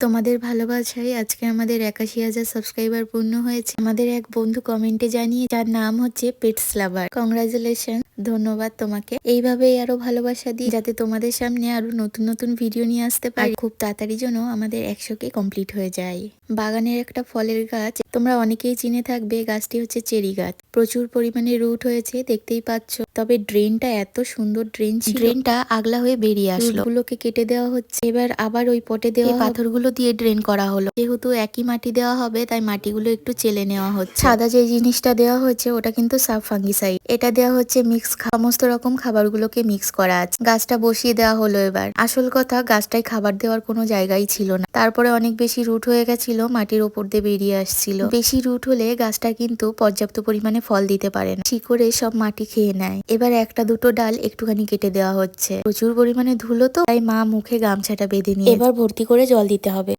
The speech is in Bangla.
তোমাদের ভালোবাসায় আজকে আমাদের ৮১,০০০ সাবস্ক্রাইবার পূর্ণ হয়েছে। আমাদের এক বন্ধু কমেন্টে জানিয়ে, যার নাম হচ্ছে পেটস লাভার। কংগ্রাচুলেশন, ধন্যবাদ তোমাকে। এইভাবেই আরো ভালোবাসা দিই, যাতে তোমাদের সামনে আরো নতুন নতুন ভিডিও নিয়ে আসতে পারি। খুব তাড়াতাড়ি যেন আমাদের ১০০কে কমপ্লিট হয়ে যায়। বাগানের একটা ফলের গাছ তোমরা অনেকেই চিনে থাকবে, গাছটি হচ্ছে চেরি গাছ। প্রচুর পরিমাণে রুট হয়েছে, দেখতেই পাচ্ছ। তবে ড্রেনটা এত সুন্দর ড্রেন ছিল, ড্রেনটা আগলা হয়ে বেরিয়ে আসলো। গুলোকে কেটে দেওয়া হচ্ছে, এবার আবার ওই পটে দেওয়া পাথরগুলো দিয়ে ড্রেন করা হলো। যেহেতু একই মাটি দেওয়া হবে, তাই মাটিগুলো একটু চেলে নেওয়া হচ্ছে। সাদা যে জিনিসটা দেওয়া হয়েছে ওটা কিন্তু সাব ফাঙ্গিসাইড। এটা দেওয়া হচ্ছে মিক্স, সমস্ত রকম খাবারগুলোকে মিক্স করা আছে। গাছটা বসিয়ে দেওয়া হলো। এবার আসল কথা, গাছটায় খাবার দেওয়ার কোনো জায়গাই ছিল না। তারপরে অনেক বেশি রুট হয়ে গেছিল, মাটির ওপর দিয়ে বেরিয়ে আসছিল। বেশি রুট হলে গাছটা কিন্তু পর্যাপ্ত পরিমাণে ফল দিতে পারে না, শিকড়ে সব মাটি খেয়ে নেয়। এবার একটা দুটো ডাল একটুখানি কেটে দেওয়া হচ্ছে। প্রচুর পরিমাণে ধুলো তো, তাই মা মুখে গামছাটা বেঁধে নিয়ে এবার ভর্তি করে জল দিতে হবে।